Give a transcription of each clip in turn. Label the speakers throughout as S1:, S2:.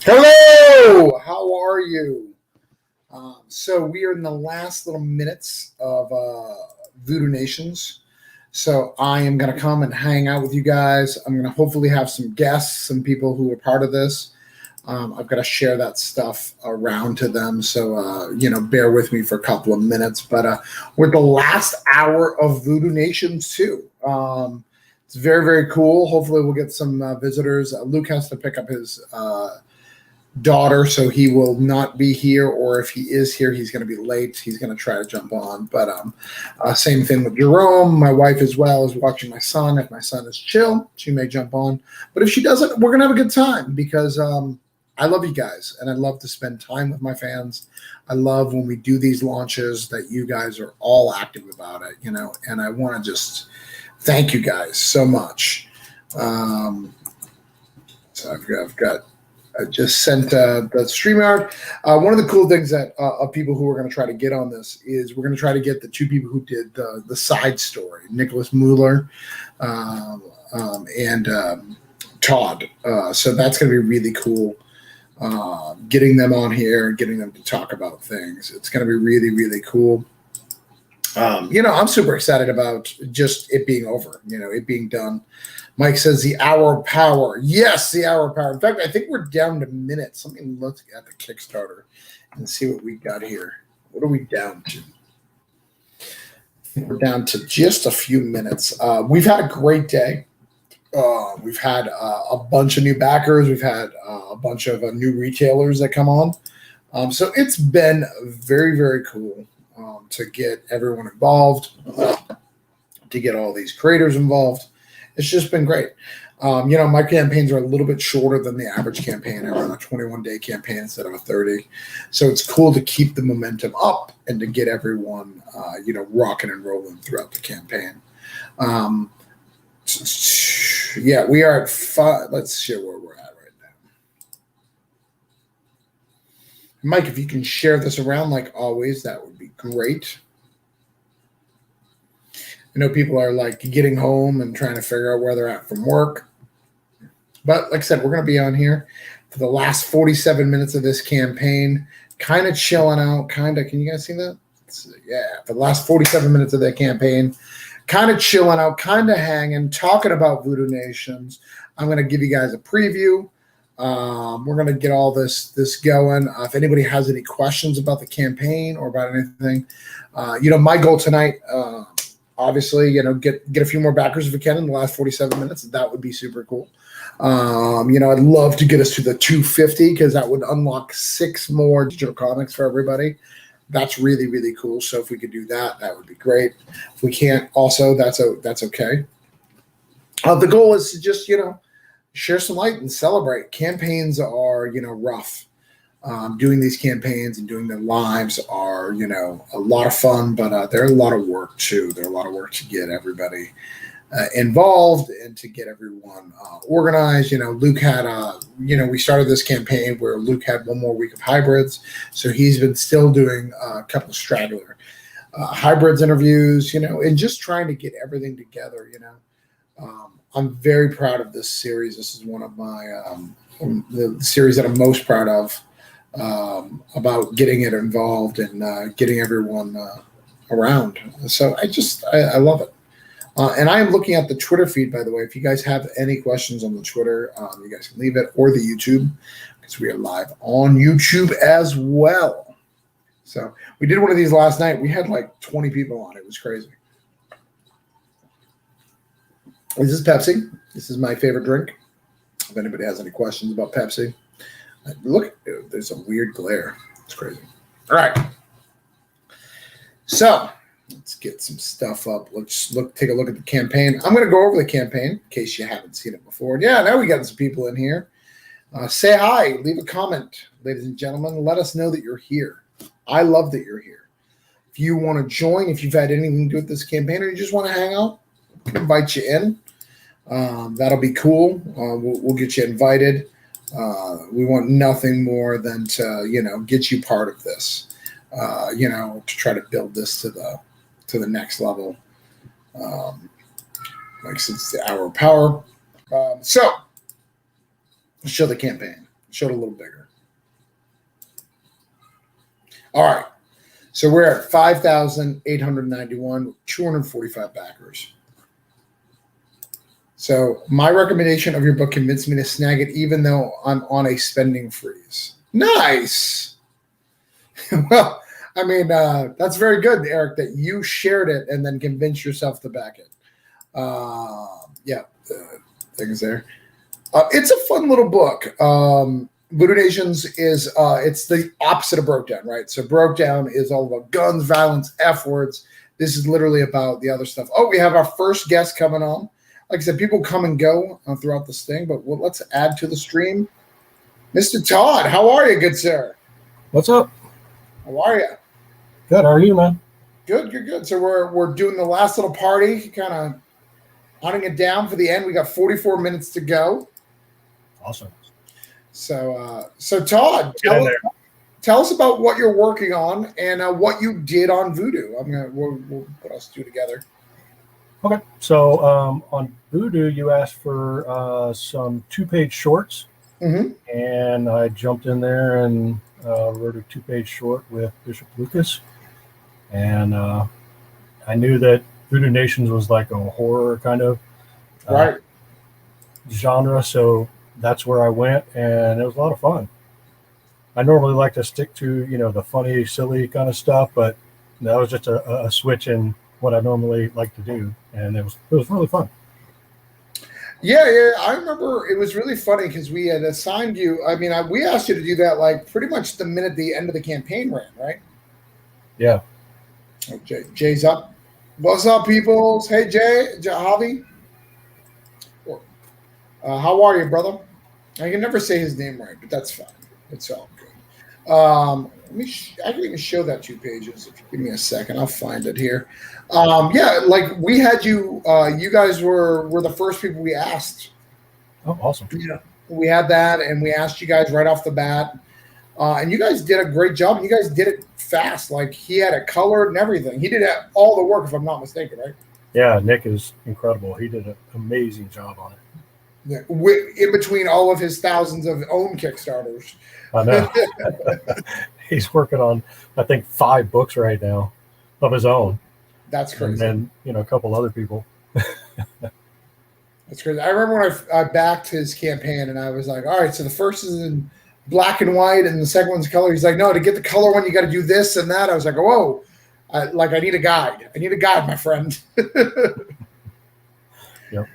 S1: Hello, how are you? So we are in the last little minutes of Voodoo Nations. So I am going to come and hang out with you guys. I'm going to hopefully have some guests, some people who are part of this. I've got to share that stuff around to them. So, bear with me for a couple of minutes. But we're the last hour of Voodoo Nations too. It's very, very cool. Hopefully we'll get some visitors. Luke has to pick up his daughter, so he will not be here, or if he is here, he's going to be late. He's going to try to jump on. But same thing with Jerome. My wife as well is watching my son. If my son is chill, she may jump on. But if she doesn't, we're going to have a good time because I love you guys, and I love to spend time with my fans. I love when we do these launches that you guys are all active about it, and I want to just thank you guys so much. So I just sent the StreamYard. One of the cool things that of people who are going to try to get on this is we're going to try to get the two people who did the side story, Nicholas Mueller and Todd. So that's going to be really cool. Getting them on here and getting them to talk about things. It's going to be really, really cool. I'm super excited about just it being over, it being done. Mike says the hour of power. Yes, the hour of power. In fact, I think we're down to minutes. Let me look at the Kickstarter and see what we got here. What are we down to? We're down to just a few minutes. We've had a great day. We've had a bunch of new backers. We've had a bunch of new retailers that come on. So it's been very, very cool to get everyone involved, to get all these creators involved. It's just been great. My campaigns are a little bit shorter than the average campaign. I run a 21-day campaign instead of a 30. So it's cool to keep the momentum up and to get everyone, rocking and rolling throughout the campaign. We are at 5. Let's share where we're at right now. Mike, if you can share this around like always, that would be great. I know people are like getting home and trying to figure out where they're at from work. But like I said, we're going to be on here for the last 47 minutes of this campaign, kind of chilling out, can you guys see that? For the last 47 minutes of that campaign, kind of chilling out, kind of hanging, talking about Voodoo Nations. I'm going to give you guys a preview. We're going to get all this going. If anybody has any questions about the campaign or about anything, my goal tonight, obviously, get a few more backers if we can in the last 47 minutes. That would be super cool. I'd love to get us to the 250 because that would unlock 6 more digital comics for everybody. That's really, really cool. So if we could do that, that would be great. If we can't, also, that's okay. The goal is to just, share some light and celebrate. Campaigns are, rough. Doing these campaigns and doing them lives are, a lot of fun, but they're a lot of work too. They're a lot of work to get everybody involved and to get everyone organized. Luke had, we started this campaign where Luke had 1 more week of hybrids. So he's been still doing a couple of straggler hybrids interviews, and just trying to get everything together, I'm very proud of this series. This is one of my, the series that I'm most proud of. About getting it involved and getting everyone around. So I love it. And I am looking at the Twitter feed, by the way. If you guys have any questions on the Twitter, you guys can leave it, or the YouTube, because we are live on YouTube as well. So we did one of these last night. We had like 20 people on. It was crazy. This is Pepsi. This is my favorite drink. If anybody has any questions about Pepsi. Look, there's a weird glare. It's crazy. All right. So let's get some stuff up. Let's take a look at the campaign. I'm going to go over the campaign in case you haven't seen it before. Yeah, now we got some people in here. Say hi. Leave a comment, ladies and gentlemen. Let us know that you're here. I love that you're here. If you want to join, if you've had anything to do with this campaign or you just want to hang out, I can invite you in. That'll be cool. We'll get you invited. We want nothing more than to, get you part of this, to try to build this to the next level. Like since the hour of power. So let's show the campaign. Show it a little bigger. All right. So we're at 5,891, 245 backers. So my recommendation of your book convinced me to snag it, even though I'm on a spending freeze. Nice. Well, I mean, that's very good, Eric, that you shared it and then convinced yourself to back it. Yeah, things there. It's a fun little book. Voodoo Nations is it's the opposite of Broke Down, right? So Broke Down is all about guns, violence, F words. This is literally about the other stuff. Oh, we have our first guest coming on. Like I said, people come and go throughout this thing, but let's add to the stream. Mr. Todd, how are you, good sir?
S2: What's up?
S1: How are you?
S2: Good. How are you, man?
S1: Good. So we're doing the last little party, kind of hunting it down for the end. We got 44 minutes to go.
S2: Awesome.
S1: So Todd, tell us about what you're working on and what you did on Voodoo. We'll put us two together.
S2: Okay. So on Voodoo, you asked for some 2-page shorts, and I jumped in there and wrote a 2-page short with Bishop Lucas, and I knew that Voodoo Nations was like a horror kind of genre, so that's where I went, and it was a lot of fun. I normally like to stick to, the funny, silly kind of stuff, but that was just a switch in what I normally like to do, and it was really fun.
S1: Yeah. I remember it was really funny because we had assigned you. I mean, we asked you to do that like pretty much the minute the end of the campaign ran, right?
S2: Yeah.
S1: Oh, Jay's up. What's up, peoples? Hey, Jay, Javi. How are you, brother? I can never say his name right, but that's fine. It's all good. I can even show that 2 pages. If you give me a second, I'll find it here. Yeah, like we had you. You guys were the first people we asked.
S2: Oh, awesome.
S1: Yeah, we had that, and we asked you guys right off the bat, and you guys did a great job. And you guys did it fast. Like he had it colored and everything. He did all the work, if I'm not mistaken, right?
S2: Yeah, Nick is incredible. He did an amazing job on it.
S1: Yeah, in between all of his thousands of own Kickstarters.
S2: I know. He's working on, I think, 5 books right now of his own.
S1: That's crazy.
S2: And then, a couple other people.
S1: That's crazy. I remember when I backed his campaign, and I was like, all right, so the first is in black and white, and the second one's color. He's like, no, to get the color one, you got to do this and that. I was like, whoa. I need a guide. I need a guide, my friend.
S2: Yep.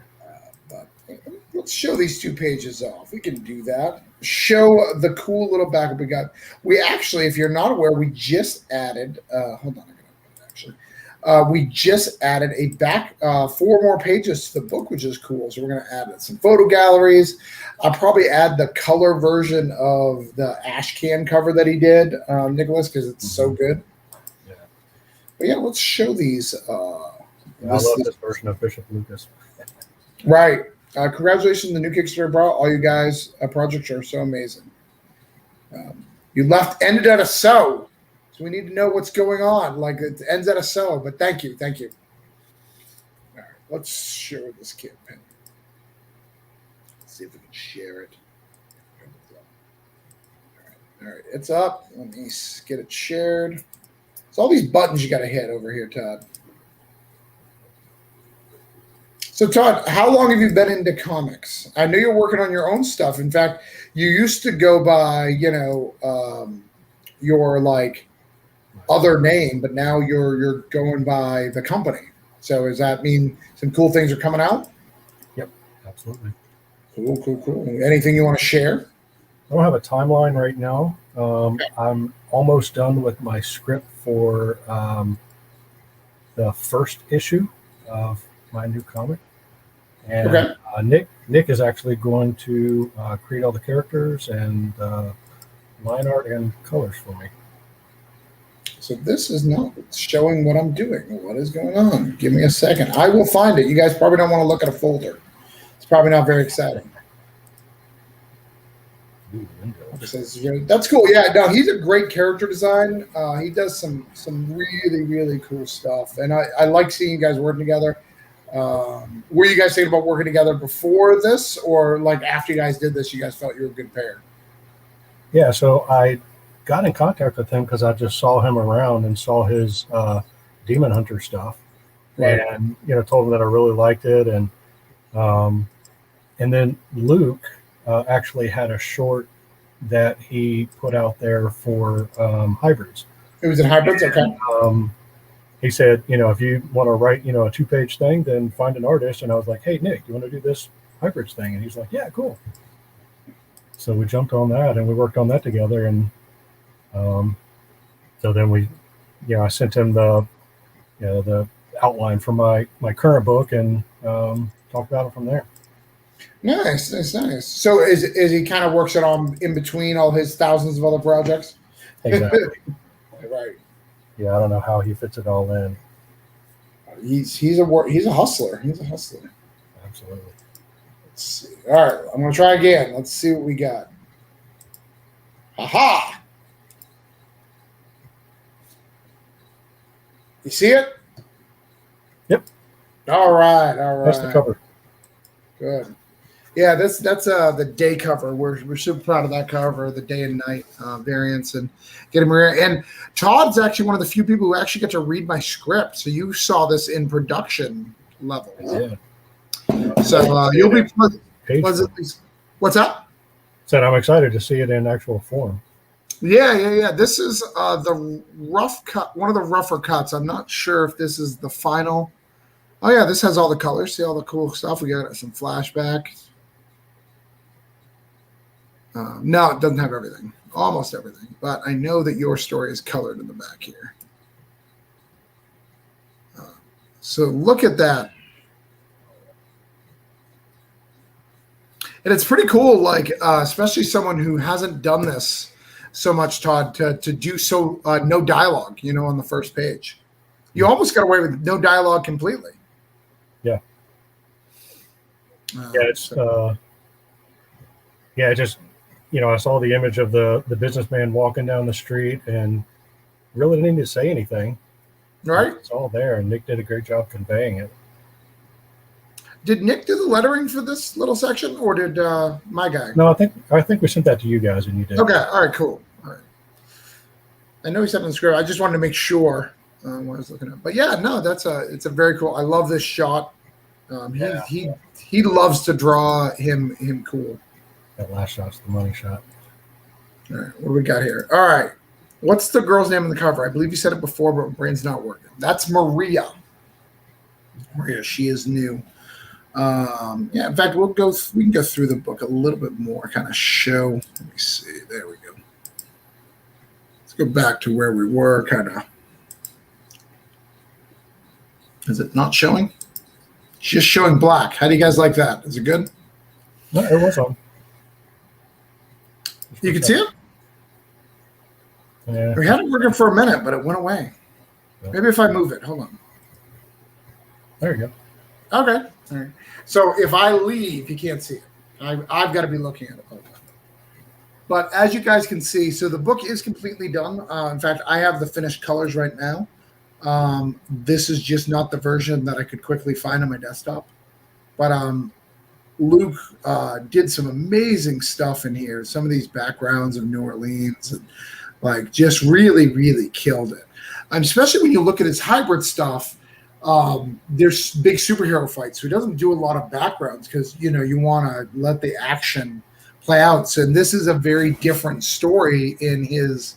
S1: Let's show these 2 pages off. We can do that. Show the cool little backup we got. We actually, if you're not aware, we just added. Hold on, I got it actually. We just added a 4 more pages to the book, which is cool. So we're going to add some photo galleries. I'll probably add the color version of the ash can cover that he did, Nicholas, because it's so good.
S2: Yeah.
S1: But yeah, let's show these.
S2: I love this version of Bishop Lucas.
S1: Right. Congratulations on the new Kickstarter, bro. All you guys' projects are so amazing. You ended at a so we need to know what's going on. Like it ends at a so, but thank you. All right, let's share this campaign. Let's see if we can share it. All right, it's up. Let me get it shared. It's all these buttons you got to hit over here, Todd. So, Todd, how long have you been into comics? I know you're working on your own stuff. In fact, you used to go by, your like other name, but now you're going by the company. So, does that mean some cool things are coming out?
S2: Yep, absolutely.
S1: Cool. Anything you want to share?
S2: I don't have a timeline right now. I'm almost done with my script for the first issue of my new comic. And Nick is actually going to create all the characters and line art and colors for me.
S1: So this is not showing what I'm doing. What is going on? Give me a second. I will find it. You guys probably don't want to look at a folder. It's probably not very exciting. That's cool. Yeah, no, he's a great character design. He does some really, really cool stuff. And I like seeing you guys working together. Were you guys thinking about working together before this, or like after you guys did this, you guys felt you were a good pair?
S2: Yeah, so I got in contact with him because I just saw him around and saw his Demon Hunter stuff,
S1: Right.
S2: and told him that I really liked it, um, and then Luke actually had a short that he put out there for hybrids.
S1: It was in hybrids. Okay.
S2: He said, if you want to write, a 2-page thing, then find an artist. And I was like, hey, Nick, you want to do this hybrids thing? And he's like, yeah, cool. So we jumped on that and we worked on that together. And so then I sent him the outline for my current book and talked about it from there.
S1: Nice. So is he kind of works it on in between all his thousands of other projects?
S2: Exactly.
S1: Right.
S2: Yeah, I don't know how he fits it all in.
S1: He's a hustler. He's a hustler.
S2: Absolutely.
S1: Let's see. All right, I'm gonna try again. Let's see what we got. Aha! You see it?
S2: Yep.
S1: All right.
S2: That's the cover.
S1: Good. Yeah, that's the day cover. We're super proud of that cover, the day and night variants, and getting Maria. And Todd's actually one of the few people who actually get to read my script. So you saw this in production level.
S2: Yeah.
S1: So you'll be pleasantly. What's that?
S2: Said I'm excited to see it in actual form.
S1: Yeah. This is the rough cut, one of the rougher cuts. I'm not sure if this is the final. Oh yeah, this has all the colors. See all the cool stuff. We got some flashback. No, it doesn't have everything. Almost everything. But I know that your story is colored in the back here. So look at that. And it's pretty cool, like especially someone who hasn't done this so much, Todd, to do so no dialogue, on the first page. You almost got away with no dialogue completely.
S2: Yeah. Just I saw the image of the businessman walking down the street and really didn't need to say anything.
S1: Right.
S2: It's all there, and Nick did a great job conveying it.
S1: Did Nick do the lettering for this little section, or did my guy?
S2: No, I think we sent that to you guys, and you did.
S1: Okay. All right. Cool. All right. I know he sent in the script. I just wanted to make sure what I was looking at. But yeah, no, it's a very cool. I love this shot. He loves to draw him cool.
S2: That last shot's the money shot.
S1: All right, what do we got here? All right, what's the girl's name on the cover? I believe you said it before, but my brain's not working. That's Maria. Maria, she is new. In fact, we can go through the book a little bit more, kind of show. Let me see. There we go. Let's go back to where we were, kind of. Is it not showing? It's just showing black. How do you guys like that? Is it good?
S2: No, it was on.
S1: You can see it?
S2: Yeah.
S1: We had it working for a minute, but it went away. Yeah. Maybe if I move it. Hold on.
S2: There you go.
S1: Okay. All right. So if I leave, you can't see it. I've got to be looking at it. Okay. But as you guys can see, so the book is completely done. In fact, I have the finished colors right now. This is just not the version that I could quickly find on my desktop. But Luke did some amazing stuff in here. Some of these backgrounds of New Orleans, and like just really, really killed it. Especially when you look at his hybrid stuff. There's big superhero fights, so he doesn't do a lot of backgrounds because you want to let the action play out. So this is a very different story in his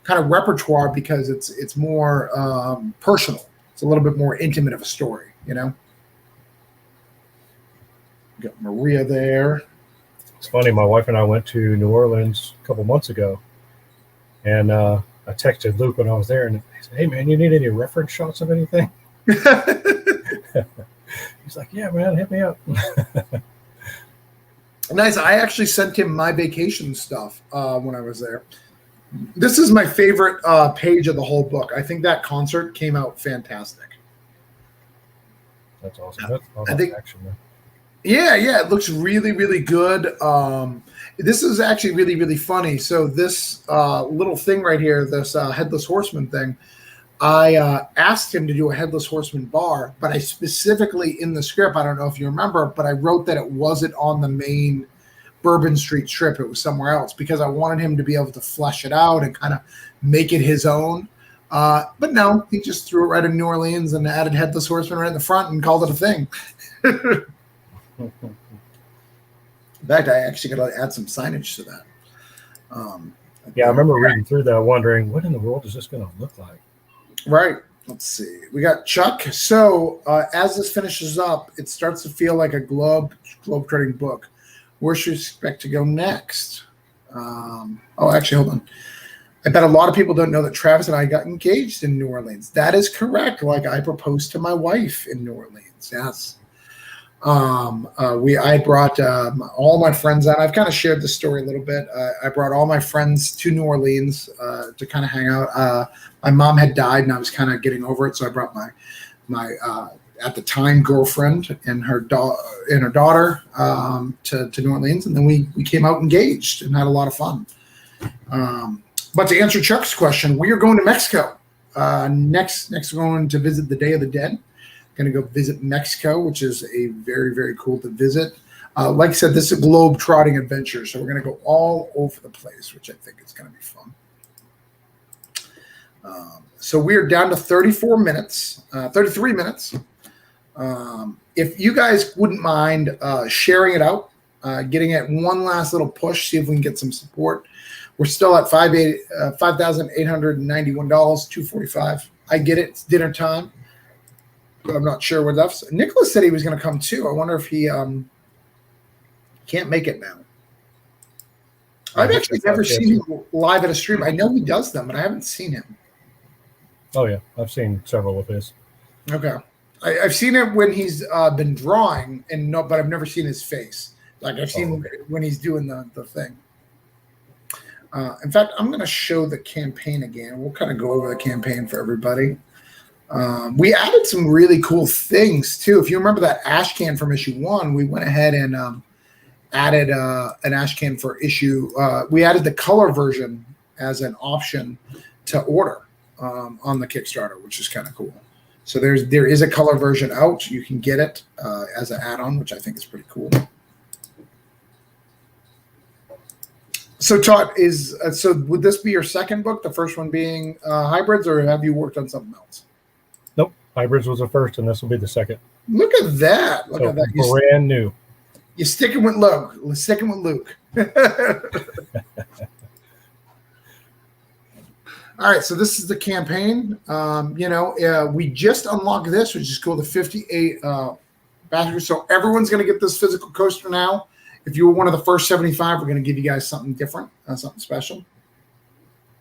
S1: kind of repertoire because it's more personal. It's a little bit more intimate of a story, Got Maria there.
S2: It's funny. My wife and I went to New Orleans a couple months ago, and I texted Luke when I was there, and he said, "Hey, man, you need any reference shots of anything?" He's like, "Yeah, man, hit me up."
S1: Nice. I actually sent him my vacation stuff when I was there. This is my favorite page of the whole book. I think that concert came out fantastic.
S2: That's awesome. That's
S1: I think
S2: action, man.
S1: Yeah, it looks really, really good. This is actually really, really funny. So this little thing right here, this Headless Horseman thing, I asked him to do a Headless Horseman bar, but I specifically in the script, I don't know if you remember, but I wrote that it wasn't on the main Bourbon Street strip. It was somewhere else because I wanted him to be able to flesh it out and kind of make it his own. But no, he just threw it right in New Orleans and added Headless Horseman right in the front and called it a thing. In fact, I actually got to add some signage to that.
S2: Yeah, I remember reading through that, wondering what in the world is this going to look like.
S1: Right. Let's see. We got Chuck. So as this finishes up, it starts to feel like a globe-trotting book. Where should we expect to go next? Actually, hold on. I bet a lot of people don't know that Travis and I got engaged in New Orleans. That is correct. Like, I proposed to my wife in New Orleans. Yes. I brought all my friends out. I've kind of shared the story a little bit. I brought all my friends to New Orleans to kind of hang out. My mom had died, and I was kind of getting over it, so I brought my at the time girlfriend and her daughter to New Orleans, and then we came out engaged and had a lot of fun. But to answer Chuck's question, we are going to Mexico. Next we're going to visit the Day of the Dead. Going to go visit Mexico, which is a very, very cool to visit. Like I said, this is a globe-trotting adventure, so we're going to go all over the place, which I think is going to be fun. So we are down to 33 minutes. If you guys wouldn't mind sharing it out, getting it one last little push, see if we can get some support. We're still at $5,891, $245. I get it. It's dinner time. But I'm not sure what that's. Nicholas said he was going to come too. I wonder if he can't make it now. I've actually never seen him live at a stream. I know he does them, but I haven't seen him.
S2: Oh yeah, I've seen several of his.
S1: Okay, I've seen it when he's been drawing, but I've never seen his face. Like I've seen when he's doing the thing. In fact, I'm going to show the campaign again. We'll kind of go over the campaign for everybody. We added some really cool things too. If you remember that ash can from issue 1, we went ahead and added an ash can for issue. We added the color version as an option to order on the Kickstarter, which is kind of cool. So there is a color version out. You can get it as an add-on, which I think is pretty cool. So Todd, would this be your second book? The first one being Hybrids, or have you worked on something else?
S2: Nope, Hybrids was the first, and this will be the second.
S1: Look at that! Look at that!
S2: Brand new.
S1: You're sticking with Luke. Sticking with Luke. All right, so this is the campaign. We just unlocked this, which is cool. The 58 baskets. So everyone's going to get this physical coaster now. If you were one of the first 75, we're going to give you guys something different, something special.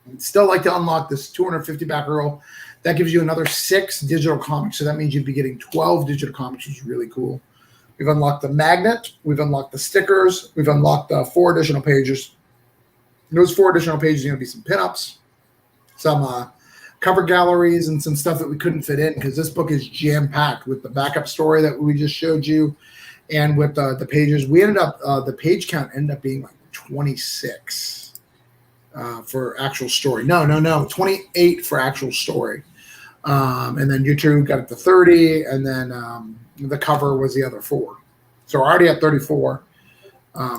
S1: I'd still like to unlock this 250 back roll. That gives you another 6 digital comics. So that means you'd be getting 12 digital comics, which is really cool. We've unlocked the magnet. We've unlocked the stickers. We've unlocked 4 additional pages. Those 4 additional pages are going to be some pinups, some cover galleries, and some stuff that we couldn't fit in because this book is jam-packed with the backup story that we just showed you. And with the pages, we ended up the page count ended up being like 26 for actual story. No, 28 for actual story. And then YouTube got it to 30, and then the cover was the other 4. So we're already at 34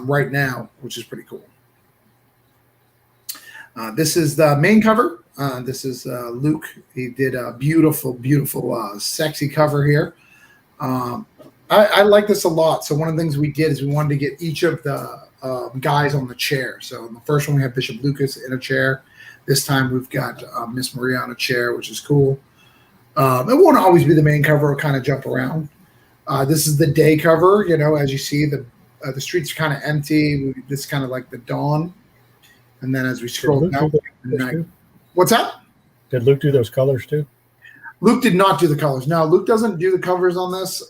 S1: right now, which is pretty cool. This is the main cover. This is Luke. He did a beautiful, beautiful, sexy cover here. I like this a lot. So one of the things we did is we wanted to get each of the guys on the chair. So in the first one, we have Bishop Lucas in a chair. This time we've got Miss Maria on a chair, which is cool. It won't always be the main cover. It'll kind of jump around. This is the day cover. As you see, the streets are kind of empty. This is kind of like the dawn. And then as we scroll down, night. What's that?
S2: Did Luke do those colors too?
S1: Luke did not do the colors. No, Luke doesn't do the covers on this.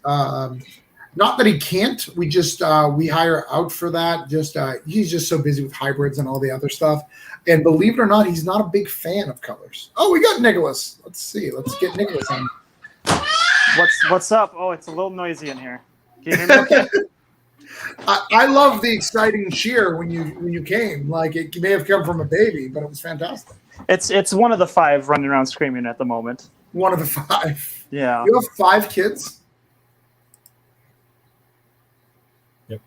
S1: Not that he can't. We just we hire out for that. He's just so busy with hybrids and all the other stuff. And believe it or not, he's not a big fan of colors. Oh, we got Nicholas. Let's see. Let's get Nicholas on.
S3: What's up? Oh, it's a little noisy in here. Can you hear me okay?
S1: I love the exciting cheer when you came. Like it may have come from a baby, but it was fantastic.
S3: It's one of the 5 running around screaming at the moment.
S1: One of the 5.
S3: Yeah.
S1: You have 5 kids?
S2: Yep.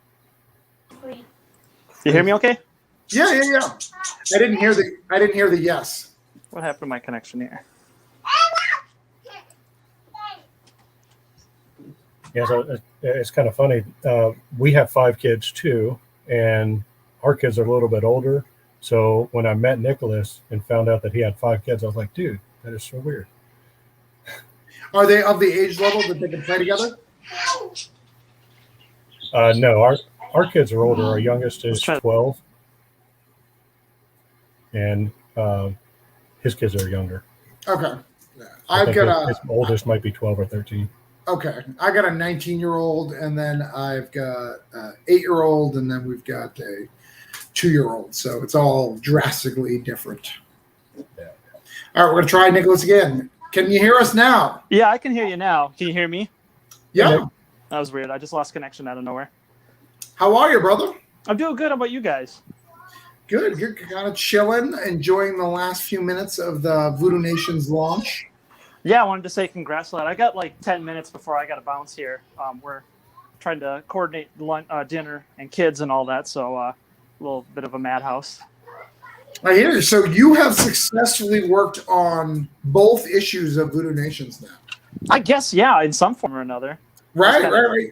S3: You hear me okay?
S1: Yeah. I didn't hear the yes.
S3: What happened to my connection here?
S2: Yeah, so it's kind of funny. We have 5 kids too, and our kids are a little bit older. So when I met Nicholas and found out that he had 5 kids, I was like, dude, that is so weird.
S1: Are they of the age level that they can play together?
S2: No, our kids are older. Our youngest is 12, and his kids are younger.
S1: Okay.
S2: His oldest might be 12 or 13.
S1: Okay. I got a 19-year-old, and then I've got an 8-year-old, and then we've got a 2-year-old. So it's all drastically different.
S2: Yeah.
S1: All right, we're going to try Nicholas again. Can you hear us now?
S3: Yeah, I can hear you now. Can you hear me?
S1: Yeah.
S3: That was weird. I just lost connection out of nowhere.
S1: How are you, brother?
S3: I'm doing good. How about you guys?
S1: Good. You're kind of chilling, enjoying the last few minutes of the Voodoo Nation's launch.
S3: Yeah, I wanted to say congrats on that. I got like 10 minutes before I got to bounce here. We're trying to coordinate dinner and kids and all that, so a little bit of a madhouse.
S1: I hear you. So you have successfully worked on both issues of Voodoo Nations now.
S3: I guess, yeah, in some form or another.
S1: Right.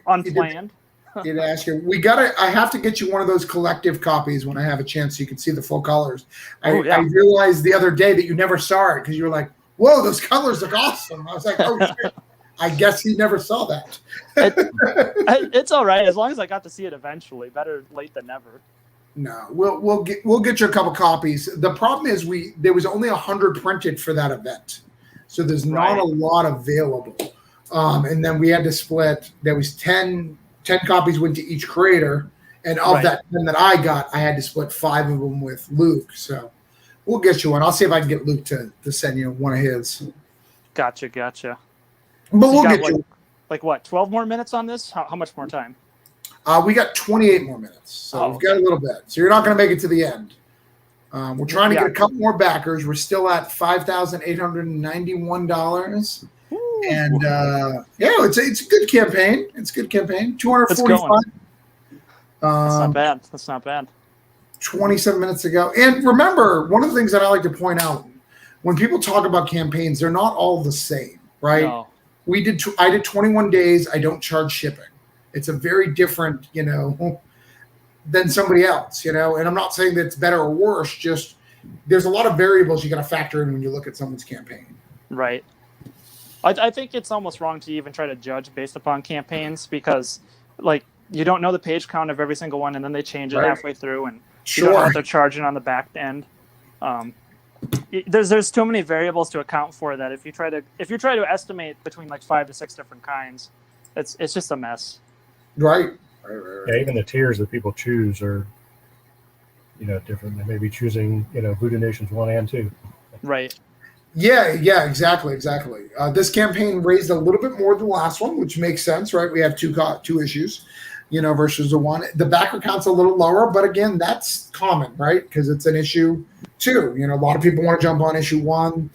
S3: Unplanned.
S1: Did ask you. I have to get you one of those collective copies when I have a chance so you can see the full colors. I realized the other day that you never saw it because you were like, whoa, those colors look awesome. I was like, oh, shit. I guess he never saw that.
S3: It's all right as long as I got to see it eventually. Better late than never.
S1: No, we'll get you a couple copies. The problem is there was only 100 printed for that event, so there's not a lot available. And then we had to split. There was 10 copies went to each creator, and of that 10 that I got, I had to split 5 of them with Luke. So we'll get you one. I'll see if I can get Luke to send you one of his.
S3: Gotcha.
S1: But we'll get you.
S3: Like what? 12 more minutes on this? How much more time?
S1: We got 28 more minutes, so we've got a little bit. So you're not going to make it to the end. We're trying to get a couple more backers. We're still at $5,891, and it's a good campaign. It's a good campaign. 245.
S3: That's not bad.
S1: 27 minutes ago. And remember, one of the things that I like to point out when people talk about campaigns, they're not all the same, right?
S3: No.
S1: I did 21 days. I don't charge shipping. It's a very different, than somebody else, And I'm not saying that it's better or worse. Just there's a lot of variables you got to factor in when you look at someone's campaign.
S3: Right. I think it's almost wrong to even try to judge based upon campaigns because, like, you don't know the page count of every single one, and then they change it halfway through, and you don't know what they're charging on the back end. There's too many variables to account for that. If you try to estimate between like 5 to 6 different kinds, it's just a mess.
S1: Right.
S2: Yeah, even the tiers that people choose are, different. They may be choosing, Voodoo Nations 1 and 2.
S3: Right.
S1: Yeah, exactly. This campaign raised a little bit more than the last one, which makes sense, right? We have two issues, versus the one. The backer count's a little lower, but again, that's common, right? Because it's an issue 2. A lot of people want to jump on issue 1,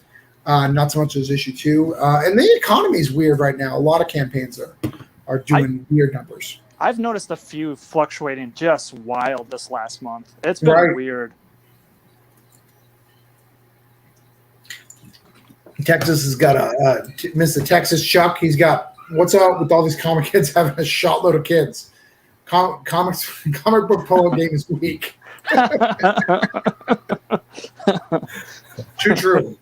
S1: not so much as issue 2. And the economy is weird right now. A lot of campaigns are doing weird numbers.
S3: I've noticed a few fluctuating just wild this last month. It's been weird.
S1: Texas has got Mr. Texas Chuck. He's got, what's up with all these comic kids having a shotload of kids? Comic book polo game is weak. Too true.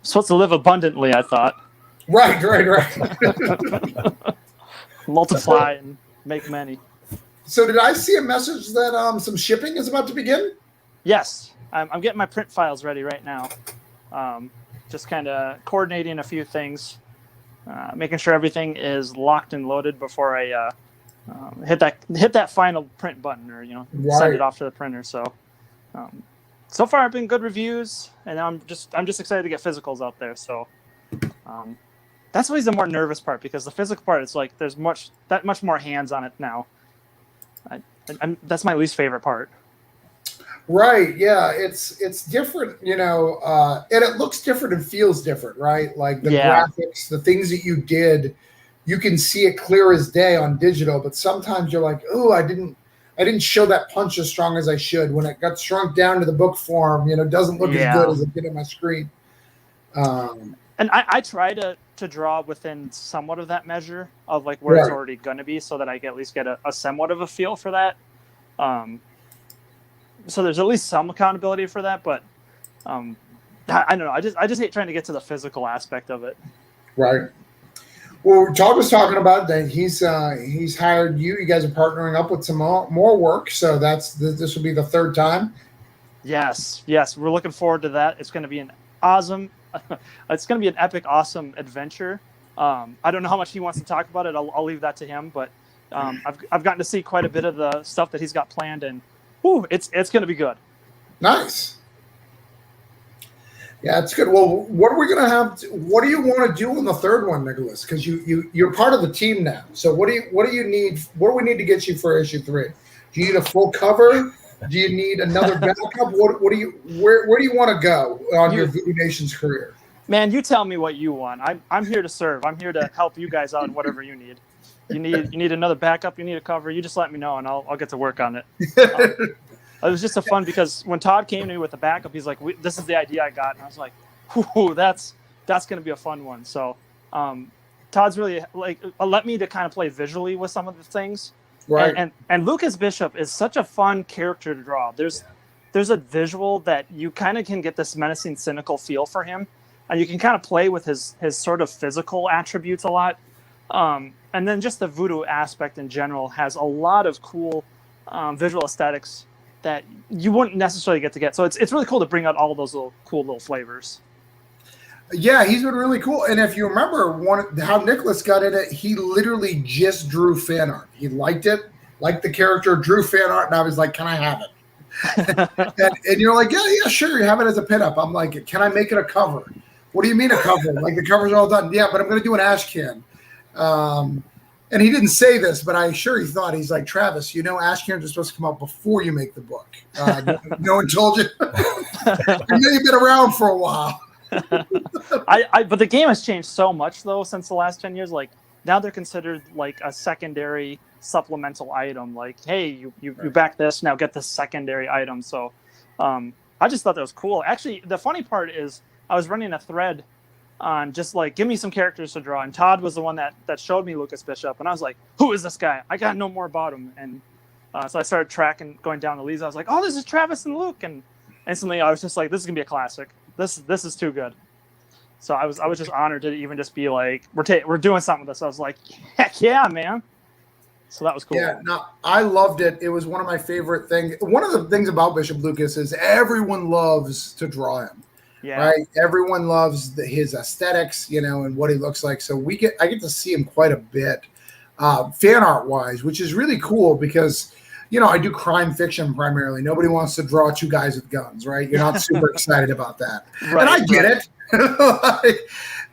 S3: Supposed to live abundantly, I thought.
S1: Right.
S3: Multiply and make many.
S1: So did I see a message that some shipping is about to begin?
S3: Yes. I'm getting my print files ready right now. Just kind of coordinating a few things, making sure everything is locked and loaded before I hit that final print button or send it off to the printer. So far I've been good reviews, and I'm just excited to get physicals out there. So that's always the more nervous part because the physical part, it's like there's much more hands on it now. That's my least favorite part.
S1: Right. Yeah. It's different, and it looks different and feels different, right? Like the graphics, the things that you did, you can see it clear as day on digital, but sometimes you're like, oh, I didn't I didn't show that punch as strong as I should. When it got shrunk down to the book form, it doesn't look as good as it did on my screen.
S3: And I try to draw within somewhat of that measure of like where it's already going to be, so that I can at least get a somewhat of a feel for that. So there's at least some accountability for that, but I don't know. I just hate trying to get to the physical aspect of it.
S1: Right. Well, Todd was talking about that he's hired you. You guys are partnering up with some more work, so this will be the third time.
S3: Yes, we're looking forward to that. It's going to be an awesome. It's going to be an epic, awesome adventure. I don't know how much he wants to talk about it. I'll leave that to him. But I've gotten to see quite a bit of the stuff that he's got planned, and it's going to be good.
S1: Nice. Yeah, it's good. Well, what are we going to have? What do you want to do on the third one, Nicholas? Because you're part of the team now. So what do you need? What do we need to get you for issue 3? Do you need a full cover? Do you need another backup? Where do you want to go on your Voodoo Nation's career?
S3: Man, you tell me what you want. I'm here to serve. I'm here to help you guys out in whatever you need. You need another backup. You need a cover. You just let me know, and I'll get to work on it. It was just so fun because when Todd came to me with the backup, he's like, "This is the idea I got," and I was like, "Whoo, that's going to be a fun one." So, Todd's really let me to kind of play visually with some of the things.
S1: Right.
S3: And Lucas Bishop is such a fun character to draw. There's a visual that you kind of can get this menacing, cynical feel for him, and you can kind of play with his sort of physical attributes a lot. And then just the voodoo aspect in general has a lot of cool visual aesthetics that you wouldn't necessarily get. So it's really cool to bring out all of those cool little flavors.
S1: Yeah, he's been really cool. And if you remember how Nicholas got in it, he literally just drew fan art. He liked it, liked the character, drew fan art, and I was like, "Can I have it?" and you're like, "Yeah, sure. You have it as a pinup." I'm like, "Can I make it a cover?" "What do you mean a cover?" Like, the cover's all done. "Yeah, but I'm going to do an ash can." And he didn't say this, but I'm sure he thought. He's like, "Travis, ash cans are supposed to come out before you make the book." No one told you. You've been around for a while.
S3: But the game has changed so much though since the last 10 years. Like, now they're considered like a secondary supplemental item. Like, hey, you back this, now get this secondary item. So I just thought that was cool. Actually, the funny part is I was running a thread on just like, give me some characters to draw, and Todd was the one that showed me Lucas Bishop, and I was like, who is this guy? I gotta know more about him. And so I started going down the leads. I was like, oh, this is Travis and Luke, and instantly I was just like, this is gonna be a classic. This is too good. So I was just honored to even just be like, we're doing something with this. I was like, heck yeah, man. So that was cool.
S1: Yeah, no, I loved it. It was one of my favorite things. One of the things about Bishop Lucas is everyone loves to draw him.
S3: Yeah.
S1: Right. Everyone loves his aesthetics, and what he looks like. So I get to see him quite a bit, fan art wise, which is really cool because, I do crime fiction primarily. Nobody wants to draw two guys with guns, right? You're not super excited about that.
S3: Right,
S1: and I get it.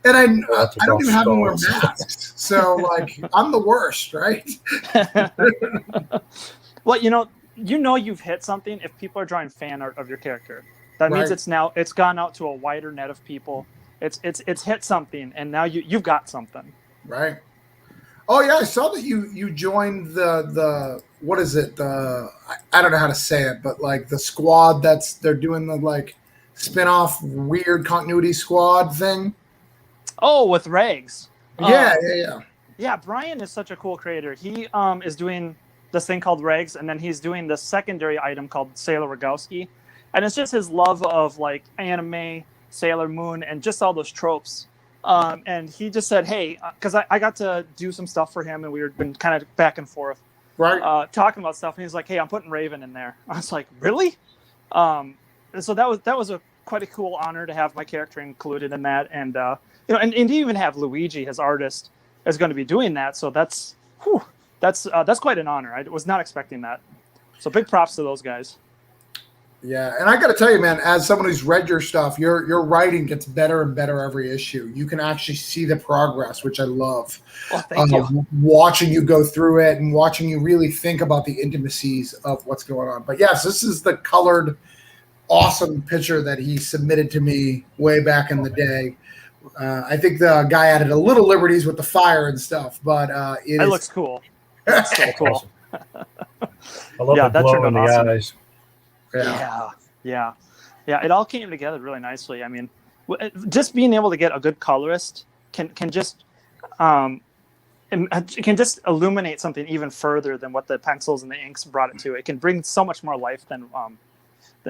S1: And I don't even have to wear masks. So, I'm the worst, right?
S3: Well, you've hit something if people are drawing fan art of your character. That means it's gone out to a wider net of people. It's hit something, and now you've got something.
S1: Right. Oh yeah, I saw that you joined the what is it? I don't know how to say it, but like the squad they're doing the spin-off weird continuity squad thing.
S3: Oh, with Regs.
S1: Yeah.
S3: Yeah, Brian is such a cool creator. He is doing this thing called Regs, and then he's doing the secondary item called Sailor Rogowski. And it's just his love of anime, Sailor Moon, and just all those tropes. And he just said, hey, because I got to do some stuff for him, and we were been kind of back and forth, talking about stuff. And he's like, hey, I'm putting Raven in there. I was like, really? So that was quite a cool honor to have my character included in that. And and to even have Luigi, his artist, is going to be doing that. So that's quite an honor. I was not expecting that. So big props to those guys.
S1: Yeah, and I got to tell you, man, as someone who's read your stuff, your writing gets better and better every issue. You can actually see the progress, which I love.
S3: Oh, thank you.
S1: Watching you go through it and watching you really think about the intimacies of what's going on. But yes, this is the colored, awesome picture that he submitted to me way back in the day. I think the guy added a little liberties with the fire and stuff, but it
S3: looks cool. That's so cool.
S2: I love
S3: Yeah,
S2: the
S3: that
S2: glow
S3: turned
S2: in the
S3: out awesome.
S2: eyes.
S3: Yeah. It all came together really nicely. I mean, just being able to get a good colorist can just it can just illuminate something even further than what the pencils and the inks brought it to. It can bring so much more life than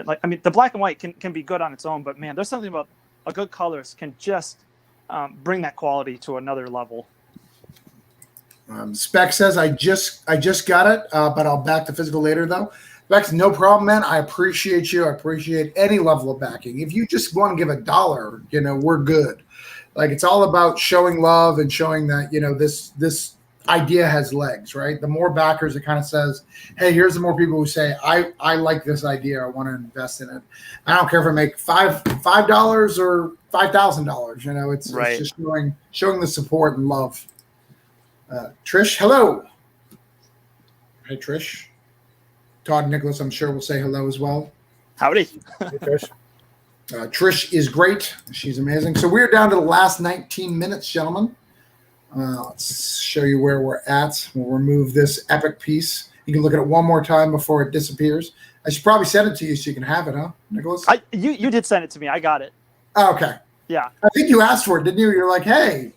S3: like, I mean, the black and white can be good on its own, but man, there's something about a good colorist can just bring that quality to another level.
S1: Spec says I just got it, but I'll back the physical later though. Specs, no problem, man. I appreciate you. I appreciate any level of backing. If you just want to give $1, we're good. Like, it's all about showing love and showing that this idea has legs, right? The more backers, it kind of says, hey, here's the more people who say, I like this idea. I want to invest in it. I don't care if I make $5 or $5,000. It's just showing the support and love. Trish, hello. Hey, Trish. Todd and Nicholas, I'm sure, will say hello as well.
S3: Howdy.
S2: Hey, Trish.
S1: Trish is great. She's amazing. So we're down to the last 19 minutes, gentlemen. Let's show you where we're at. We'll remove this epic piece. You can look at it one more time before it disappears. I should probably send it to you so you can have it, huh, Nicholas?
S3: You did send it to me. I got it.
S1: Oh, okay.
S3: Yeah.
S1: I think you asked for it, didn't you? You're like, hey,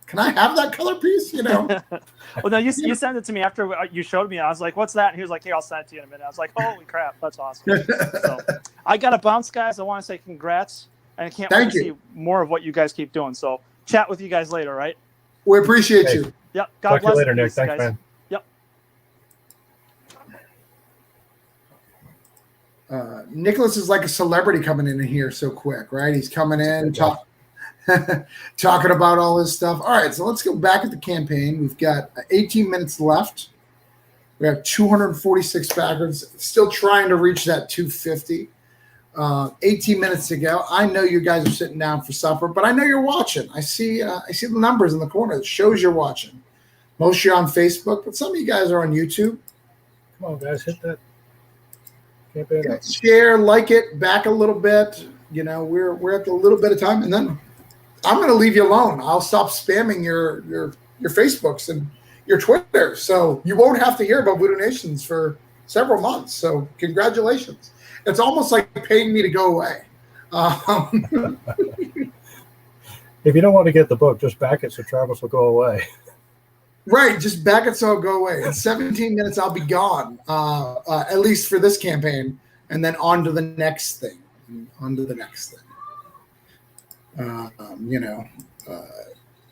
S1: can I have that color piece?
S3: Well, no, you sent it to me after you showed me. I was like, what's that? And he was like, here, I'll send it to you in a minute. I was like, holy crap, that's awesome. So I got to bounce, guys. I want to say congrats. And I can't wait to see more of what you guys keep doing. So chat with you guys later, right?
S1: We appreciate you.
S3: Yep.
S2: God bless you later, Nick. Thanks, guys. Man.
S3: Yep.
S1: Nicholas is like a celebrity coming in here so quick, right? He's coming in, talking about all this stuff. All right, so let's go back at the campaign. We've got 18 minutes left. We have 246 backers, still trying to reach that 250. 18 minutes to go. I know you guys are sitting down for supper, but I know you're watching. I see the numbers in the corner. It shows you're watching. Most of you are on Facebook, but some of you guys are on YouTube.
S2: Come on, guys, hit that campaign up.
S1: Share, like it, back a little bit. We're at the little bit of time, and then I'm going to leave you alone. I'll stop spamming your Facebooks and your Twitter, so you won't have to hear about Voodoo Nations for several months. So congratulations. It's almost like paying me to go away.
S2: If you don't want to get the book, just back it so Travis will go away.
S1: Right, just back it so I'll go away. In 17 minutes, I'll be gone, at least for this campaign, and then on to the next thing.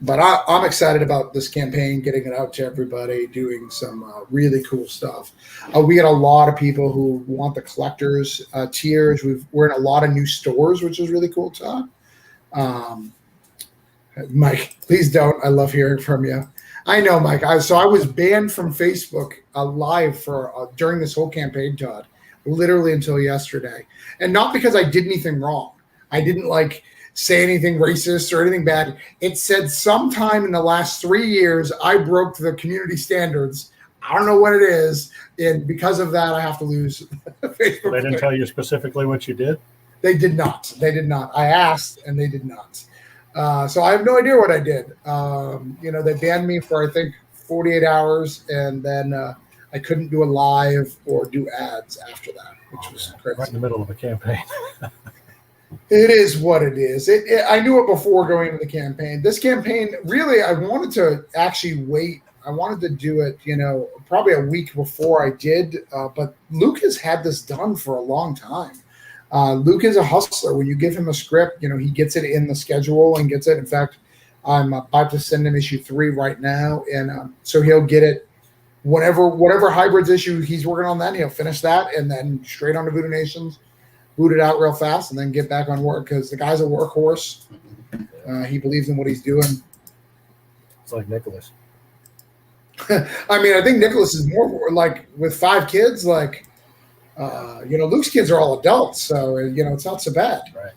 S1: But I'm excited about this campaign, getting it out to everybody, doing some really cool stuff. We got a lot of people who want the collectors tiers. We're in a lot of new stores, which is really cool, Todd. Mike, please don't. I love hearing from you. I know, Mike. I was banned from Facebook live for during this whole campaign, Todd, literally until yesterday. And not because I did anything wrong. I didn't say anything racist or anything bad. It said sometime in the last 3 years, I broke the community standards. I don't know what it is. And because of that, I have to lose Facebook.
S2: They didn't tell you specifically what you did?
S1: They did not. I asked, and they did not. So I have no idea what I did. They banned me for, I think, 48 hours, and then I couldn't do a live or do ads after that, which was crazy.
S2: Right in the middle of a campaign.
S1: It is what it is. I knew it before going into the campaign. This campaign, really, I wanted to actually wait. I wanted to do it, probably a week before I did. But Luke has had this done for a long time. Luke is a hustler. When you give him a script, he gets it in the schedule and gets it. In fact, I'm about to send him issue 3 right now. And so he'll get it whatever hybrids issue he's working on, then he'll finish that and then straight on to Voodoo Nations. Boot it out real fast and then get back on work because the guy's a workhorse. He believes in what he's doing.
S2: It's like Nicholas.
S1: I mean, I think Nicholas is more like with 5 kids. Luke's kids are all adults, so it's not so bad.
S2: Right.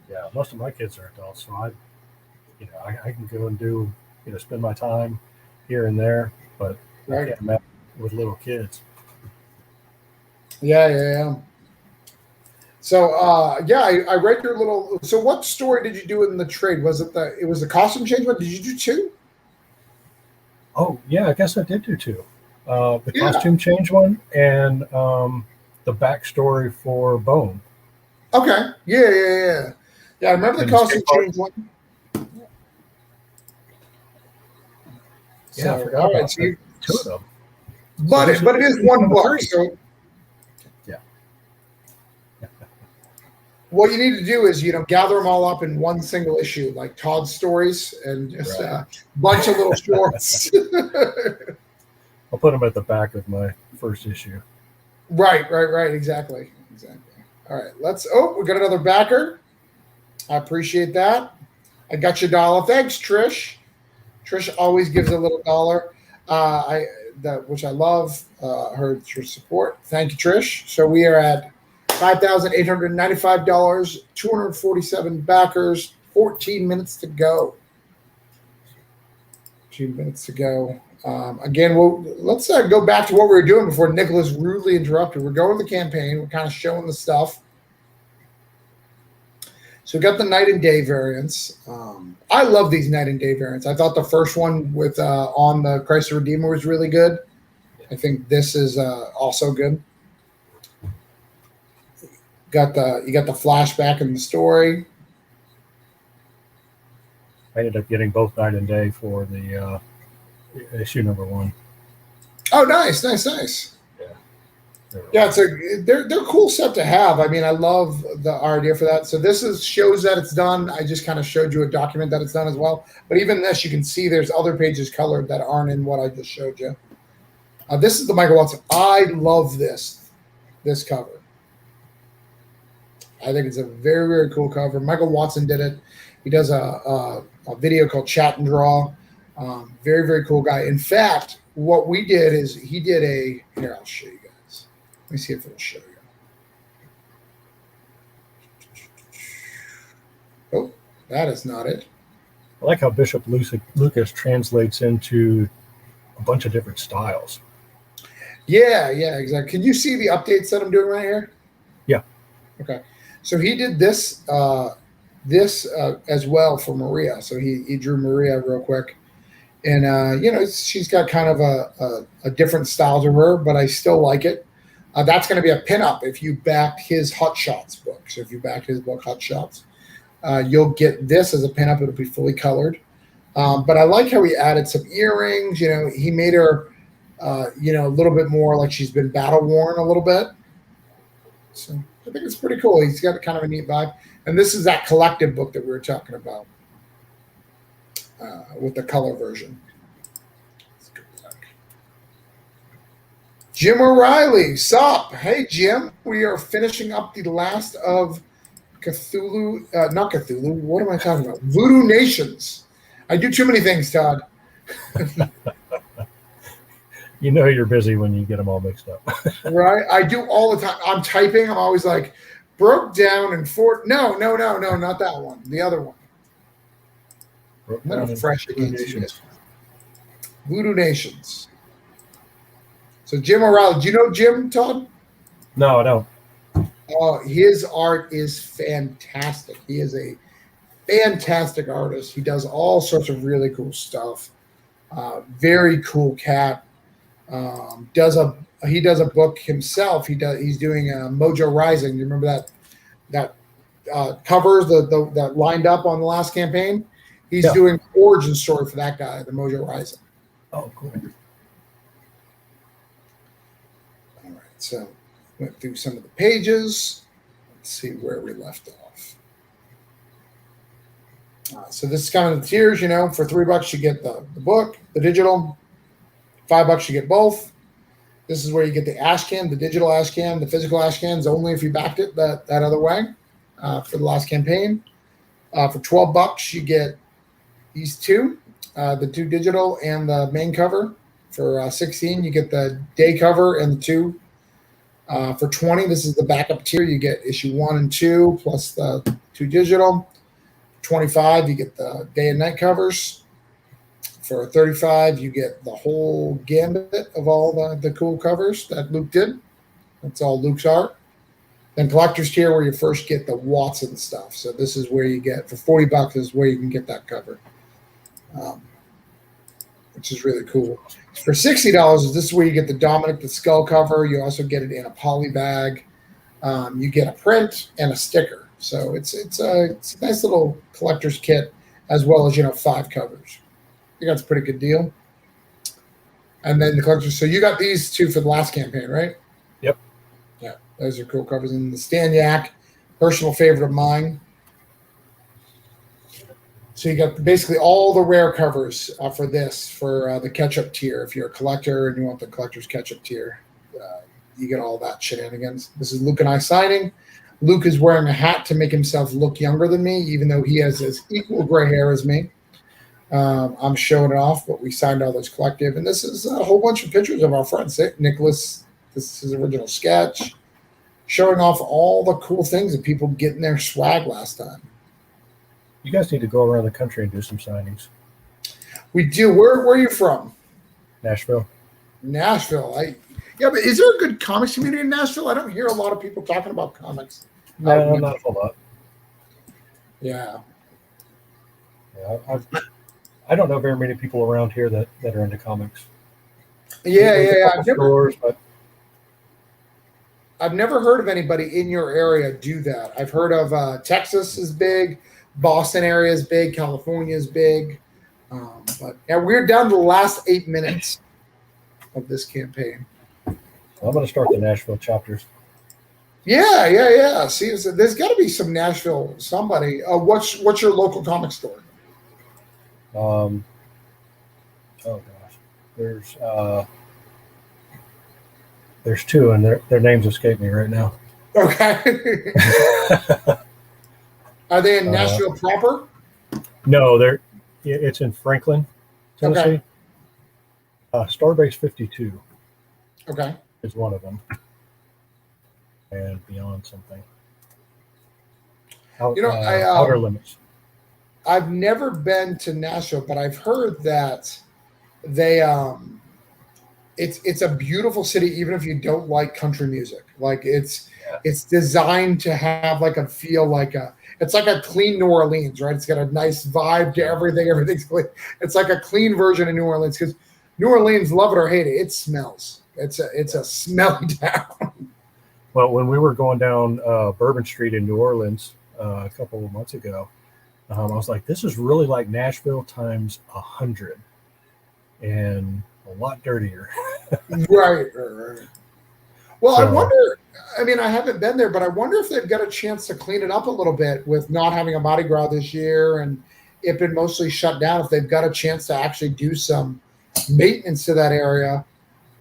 S2: Yeah, most of my kids are adults, so I can go and do spend my time here and there, but I can't imagine with little kids.
S1: Yeah. So, I read your little. So, what story did you do in the trade? Was it the costume change one? Did you do 2?
S2: Oh, yeah, I guess I did do 2. The costume change one, and the backstory for Bone.
S1: Okay. Yeah. I remember the
S2: And
S1: costume
S2: skate
S1: change one.
S2: Yeah, I
S1: So,
S2: forgot
S1: all right.
S2: about
S1: So
S2: that.
S1: you,
S2: Two of them.
S1: but
S2: this
S1: it is
S2: issue
S1: one
S2: number
S1: book.
S2: 3.
S1: So
S2: Yeah.
S1: what you need to do is, gather them all up in one single issue, like Todd's stories, and just
S2: Right.
S1: a bunch of little shorts.
S2: I'll put them at the back of my first issue.
S1: Right. Exactly. All right. We got another backer. I appreciate that. I got your $1. Thanks, Trish. Trish always gives a little $1. Which I love her support. Thank you, Trish. So we are at $5,895, 247 backers, 14 minutes to go. 2 minutes to go. Again, let's go back to what we were doing before Nicholas rudely interrupted. We're going to the campaign. We're kind of showing the stuff. So we got the night and day variants. I love these night and day variants. I thought the first one with on the Christ Redeemer was really good. I think this is also good. You got the flashback in the story.
S2: I ended up getting both night and day for the issue number 1.
S1: Oh, nice. Yeah, they're a cool set to have. I mean, I love the idea for that. So this shows that it's done. I just kind of showed you a document that it's done as well. But even this, you can see there's other pages colored that aren't in what I just showed you. This is the Michael Watson. I love this cover. I think it's a very, very cool cover. Michael Watson did it. He does a video called Chat and Draw. Very, very cool guy. In fact, what we did is he did here, I'll show you guys. Let me see if it'll show you. Oh, that is not it.
S2: I like how Bishop Lucas translates into a bunch of different styles.
S1: Yeah, exactly. Can you see the updates that I'm doing right here?
S2: Yeah.
S1: Okay. So he did this as well for Maria. So he drew Maria real quick. And, she's got kind of a different style to her, but I still like it. That's going to be a pinup if you backed his Hot Shots book. So if you backed his book, Hot Shots, you'll get this as a pinup. It'll be fully colored. But I like how he added some earrings. He made her, a little bit more like she's been battle worn a little bit. So I think it's pretty cool. He's got kind of a neat vibe. And this is that collective book that we were talking about with the color version. Let's go back. Jim O'Reilly, sup? Hey, Jim. We are finishing up the last of Cthulhu, not Cthulhu. What am I talking about? Voodoo Nations. I do too many things, Todd.
S2: You're busy when you get them all mixed up.
S1: Right? I do all the time. I'm typing. I'm always like, broke down and no, not that one. The other one. I'm going to fresh against you. Voodoo Nations. So Jim O'Reilly. Do you know Jim, Todd?
S2: No, I don't.
S1: His art is fantastic. He is a fantastic artist. He does all sorts of really cool stuff. Very cool cat. He does a book himself. He's doing Mojo Rising. You remember that covers that lined up on the last campaign? He's doing origin story for that guy, the Mojo Rising.
S2: Oh, cool.
S1: All right, so went through some of the pages. Let's see where we left off. So this is kind of the tiers, for $3 you get the book, the digital. $5 you get both. This is where you get the ash can, the digital ash can, the physical ash cans only if you backed it that other way for the last campaign. For $12 you get these two, the two digital and the main cover. For $16 you get the day cover and the two. For $20, this is the backup tier. You get issue 1 and 2 plus the 2 digital. $25 you get the day and night covers. For $35, you get the whole gambit of all the cool covers that Luke did. That's all Luke's art. Then collector's tier, where you first get the Watson stuff. So this is where you get, for $40 is where you can get that cover. which is really cool. For $60, this is where you get the Dominic the Skull cover. You also get it in a poly bag. You get a print and a sticker. So it's a nice little collector's kit, as well as 5 covers. I think that's a pretty good deal. And then the collectors. So you got these 2 for the last campaign, right?
S2: Yep.
S1: Yeah, those are cool covers. And the Staniak, personal favorite of mine. So you got basically all the rare covers for this, for the catch-up tier. If you're a collector and you want the collector's catch-up tier, you get all that shenanigans. This is Luke and I signing. Luke is wearing a hat to make himself look younger than me, even though he has as equal gray hair as me. I'm showing it off, but we signed all those collective. And this is a whole bunch of pictures of our friends. Nicholas, this is his original sketch, showing off all the cool things that people get in their swag last time.
S2: You guys need to go around the country and do some signings.
S1: We do. Where are you from?
S2: Nashville.
S1: Nashville. Yeah, but is there a good comics community in Nashville? I don't hear a lot of people talking about comics.
S2: No, not a whole lot.
S1: Yeah.
S2: Yeah, I don't know very many people around here that are into comics.
S1: Yeah.
S2: I've
S1: never heard of anybody in your area do that. I've heard of Texas is big, Boston area is big, California is big. But yeah, we're down to the last 8 minutes of this campaign.
S2: I'm going to start the Nashville chapters.
S1: Yeah. See, there's got to be some Nashville somebody. What's your local comic store?
S2: Oh gosh, there's 2, and their names escape me right now.
S1: Okay. Are they in Nashville proper?
S2: No, it's in Franklin, Tennessee.
S1: Okay.
S2: Starbase 52.
S1: Okay.
S2: Is one of them, and Beyond something. Outer Limits.
S1: I've never been to Nashville, but I've heard that they it's a beautiful city, even if you don't like country music. Like it's designed to have like a feel like it's like a clean New Orleans, right? It's got a nice vibe to everything. Everything's clean. It's like a clean version of New Orleans, because New Orleans, love it or hate it, it smells. It's a smelly town.
S2: Well, when we were going down Bourbon Street in New Orleans a couple of months ago, I was like, this is really like Nashville times 100, and a lot dirtier.
S1: Right. Well, so, I wonder, I haven't been there, but I wonder if they've got a chance to clean it up a little bit with not having a Mardi Gras this year and it been mostly shut down. If they've got a chance to actually do some maintenance to that area.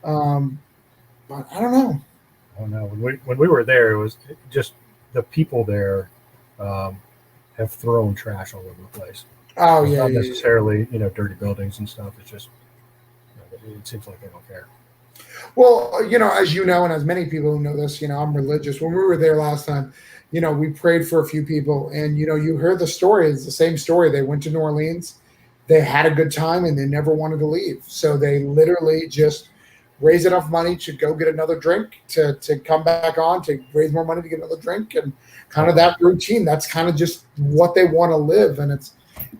S1: But I don't know.
S2: When we were there, it was just the people there have thrown trash all over the place.
S1: Oh,
S2: it's
S1: yeah.
S2: Not necessarily, dirty buildings and stuff. It's just, it seems like they don't care.
S1: Well, as you know, and as many people who know this, I'm religious. When we were there last time, we prayed for a few people, and, you heard the story. It's the same story. They went to New Orleans, they had a good time, and they never wanted to leave. So they literally just raise enough money to go get another drink, to come back on, to raise more money to get another drink, and kind of that routine. That's kind of just what they want to live. And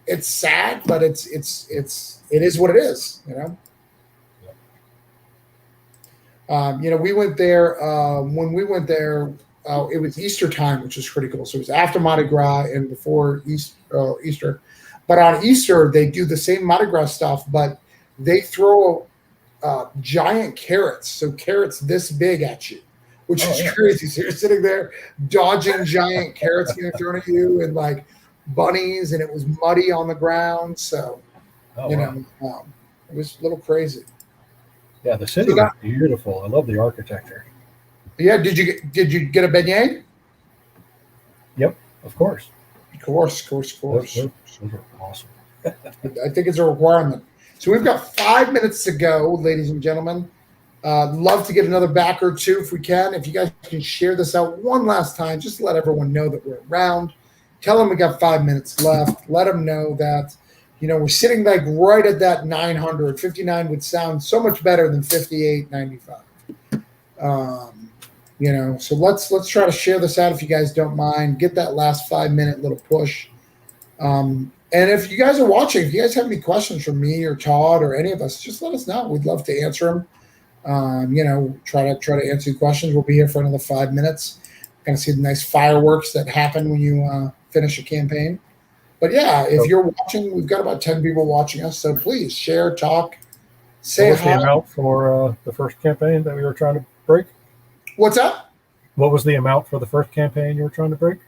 S1: it's sad, but it is what it is, we went there, when we went there, it was Easter time, which was pretty cool. So it was after Mardi Gras and before Easter. But on Easter, they do the same Mardi Gras stuff, but they throw giant carrots. So carrots this big at you, which is crazy. So you're sitting there dodging giant carrots getting thrown at you, and like bunnies, and it was muddy on the ground. So, it was a little crazy.
S2: Yeah, the city was beautiful. I love the architecture.
S1: Yeah, did you get a beignet?
S2: Yep, of course.
S1: Of course.
S2: Those are awesome.
S1: I think it's a requirement. So we've got 5 minutes to go, ladies and gentlemen. Love to get another back or two if we can. If you guys can share this out one last time, just to let everyone know that we're around. Tell them we got 5 minutes left. Let them know that, we're sitting like right at that 900. 59 would sound so much better than 58.95. So let's try to share this out if you guys don't mind. Get that last 5 minute little push. And if you guys are watching, if you guys have any questions for me or Todd or any of us, just let us know. We'd love to answer them. Try to answer your questions. We'll be here for another 5 minutes. Kind of see the nice fireworks that happen when you finish a campaign. But yeah, if you're watching, we've got about 10 people watching us. So please share, talk, say
S2: what was
S1: hi.
S2: the amount for the first campaign that we were trying to break?
S1: What's up?
S2: What was the amount for the first campaign you were trying to break?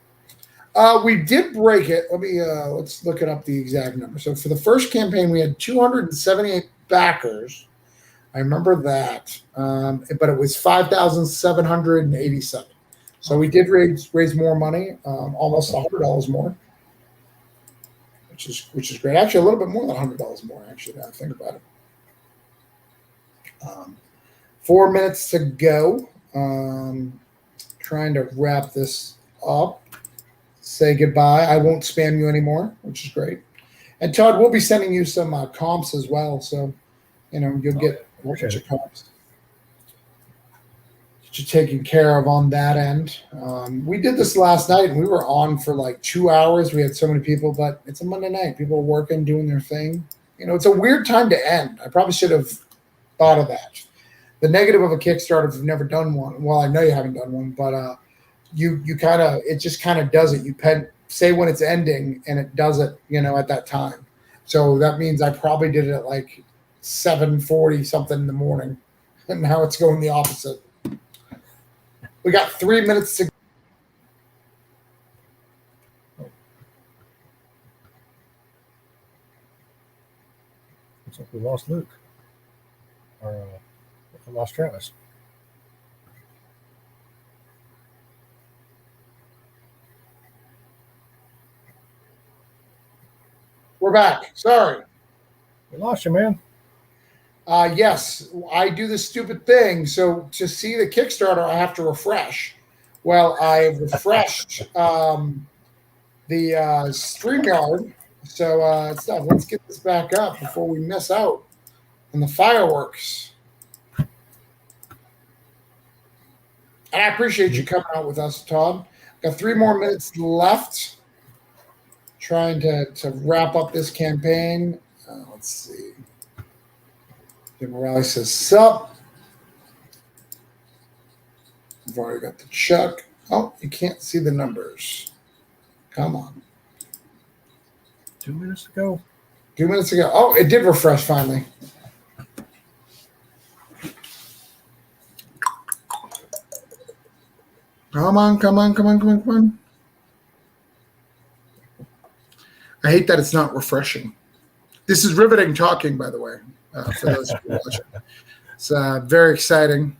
S1: We did break it. Let's look it up the exact number. So for the first campaign, we had 278 backers. I remember that, but it was 5,787. So we did raise more money, almost $100 more, which is great. Actually, a little bit more than $100 more. Actually, now I think about it. 4 minutes to go. Trying to wrap this up. Say goodbye. I won't spam you anymore, which is great. And Todd, we'll be sending you some comps as well. So, you'll get a bunch of comps that you're taken care of on that end. We did this last night, and we were on for like 2 hours. We had so many people, but it's a Monday night. People are working, doing their thing. It's a weird time to end. I probably should have thought of that. The negative of a Kickstarter, if you've never done one, well, I know you haven't done one, but it just kind of does it. You say when it's ending, and it does it, at that time. So that means I probably did it at like 7:40 something in the morning, and now it's going the opposite. We got 3 minutes to.
S2: Looks like we lost Luke. Or we lost Travis.
S1: We're back. Sorry.
S2: We lost you, man.
S1: Yes, I do this stupid thing. So to see the Kickstarter, I have to refresh. Well, I refreshed the StreamYard. So stuff. Let's get this back up before we miss out on the fireworks. And I appreciate you coming out with us, Todd. Got 3 more minutes left. Trying to wrap up this campaign. Let's see. Jim Morales says, sup. I've already got the Chuck. Oh, you can't see the numbers. Come on.
S2: 2 minutes to go.
S1: 2 minutes ago. Oh, it did refresh finally. Come on. I hate that it's not refreshing. This is riveting talking, by the way, for those who are watching. It's very exciting.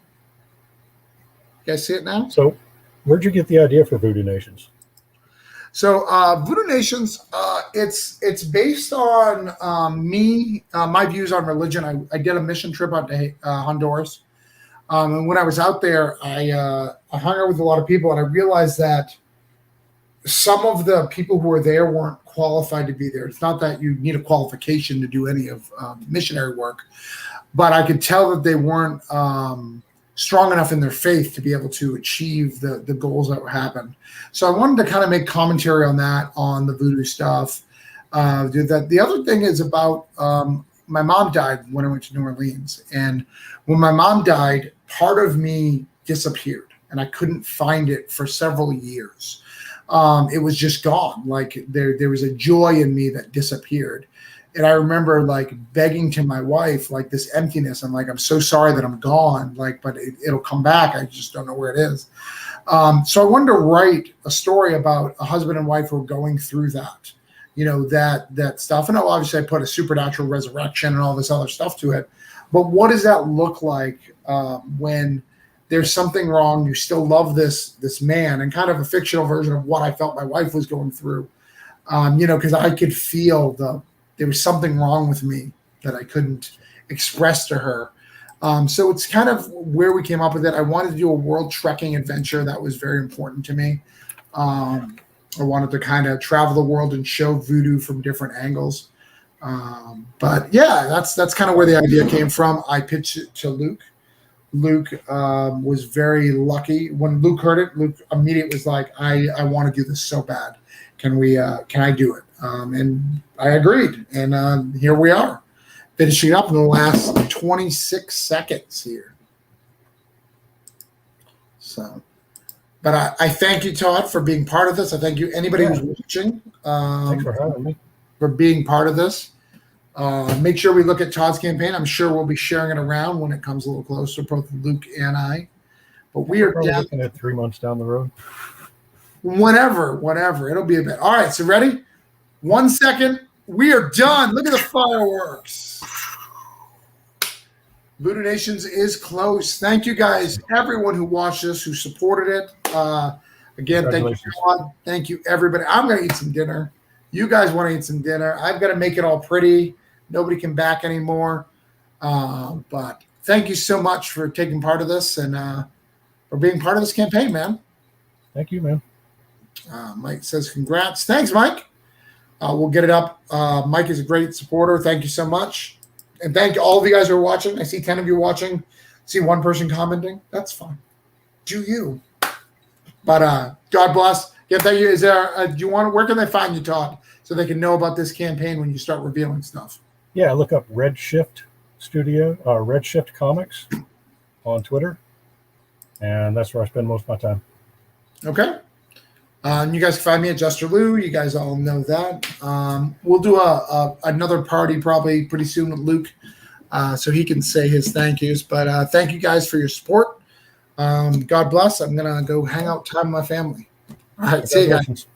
S1: You guys see it now?
S2: So where'd you get the idea for Voodoo Nations?
S1: So Voodoo Nations, it's based on my views on religion. I did a mission trip out to Honduras. And when I was out there, I hung out with a lot of people, and I realized that some of the people who were there weren't qualified to be there. It's not that you need a qualification to do any of missionary work, but I could tell that they weren't strong enough in their faith to be able to achieve the goals that happened. So I wanted to kind of make commentary on that, on the voodoo stuff. The other thing is about my mom died when I went to New Orleans. And when my mom died, part of me disappeared, and I couldn't find it for several years. It was just gone. Like there was a joy in me that disappeared. And I remember like begging to my wife, like this emptiness. I'm like, I'm so sorry that I'm gone. Like, but it'll come back. I just don't know where it is. So I wanted to write a story about a husband and wife who are going through that, that stuff. And obviously I put a supernatural resurrection and all this other stuff to it. But what does that look like when there's something wrong? You still love this man, and kind of a fictional version of what I felt my wife was going through, because I could feel there was something wrong with me that I couldn't express to her. So it's kind of where we came up with it. I wanted to do a world trekking adventure. That was very important to me. I wanted to kind of travel the world and show voodoo from different angles. But yeah, that's kind of where the idea came from. I pitched it to Luke. Luke was very lucky. When Luke heard it, Luke immediately was like, I want to do this so bad. Can I do it? And I agreed. And here we are, finishing up in the last 26 seconds here. So, but I thank you, Todd, for being part of this. I thank you, anybody who's watching,
S2: Thanks for having me.
S1: for being part of this. Make sure we look at Todd's campaign. I'm sure we'll be sharing it around when it comes a little closer, both Luke and I. But we are
S2: Probably
S1: down
S2: looking at 3 months down the road.
S1: whatever. It'll be a bit. All right, so ready? 1 second. We are done. Look at the fireworks. Voodoo Nations is close. Thank you guys, everyone who watched this, who supported it. Again, thank you, Todd. Thank you, everybody. I'm going to eat some dinner. You guys want to eat some dinner. I've got to make it all pretty. Nobody can back anymore. But thank you so much for taking part of this and for being part of this campaign, man.
S2: Thank you, man.
S1: Mike says congrats. Thanks, Mike. We'll get it up. Mike is a great supporter. Thank you so much. And thank all of you guys who are watching. I see 10 of you watching. See one person commenting. That's fine. Do you. But God bless. Yeah, thank you. Is there? Do you want? Where can they find you, Todd, so they can know about this campaign when you start revealing stuff?
S2: Yeah, look up Redshift Comics on Twitter, and that's where I spend most of my time.
S1: Okay. You guys can find me at Jester Lou. You guys all know that. We'll do another party probably pretty soon with Luke, so he can say his thank yous. But thank you guys for your support. God bless. I'm gonna go hang out time with my family. All right, see you guys.